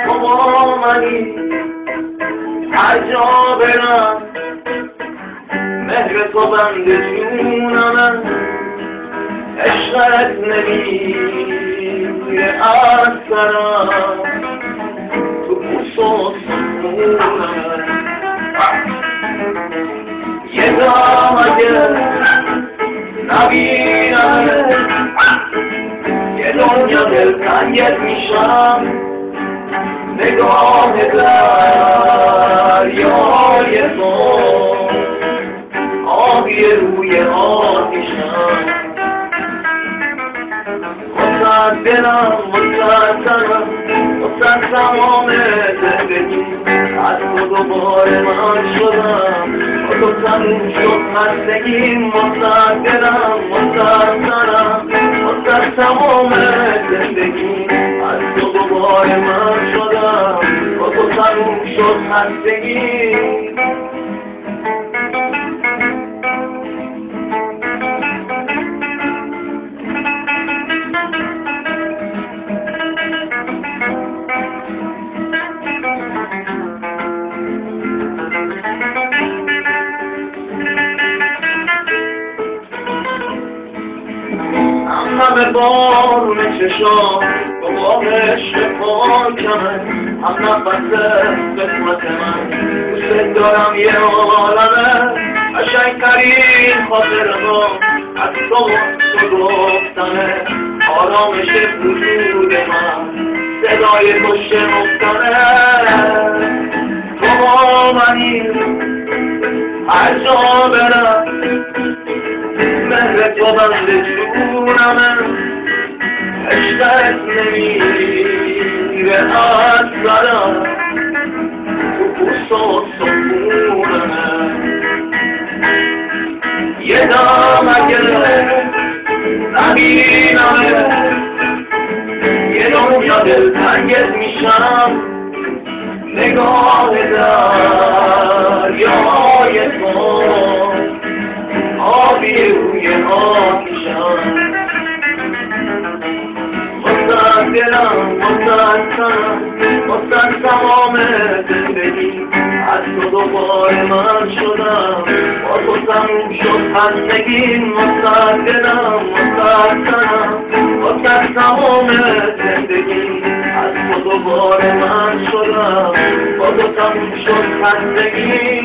با منی هر جا برم مهر تو بند جونمه عشقت نمیره از سرم تو بوس و سکونمه یه دام اگه نبینمه یه دنیا دلتنگت میشم نگاه دریای تو آبی روی آتیشم واسه دلم واسه تنم واسه تمام زندگی از تو دوباره من شدم با تو تموم شد خستگیم واسه دلم واسه تنم واسه تمام زندگی از تو دوباره من شدم با تو تموم شد خستگی همه بارون چشام با عشق پاکمه هم نفس قسمت من دوست دارم یه عالمه قشنگترین خاطرها از تو گفتنه آرامش وجود من صدای تو شنفتنه تو با منی هر جا برم مهر تو بند جونمه عشقت نمیره از سرم تو بوس و سکونمه یه دم اگه نبینمه یه دنیا دلتنگت میشم نگاه دریای تو آبی روی آتیشم واسه دلم واسه تنم واسه تمام زندگی از تو دوباره من شدم با تو تموم شد خستگیم واسه دلم واسه تنم واسه تمام زندگی از تو دوباره من شدم با تو تموم شد خستگی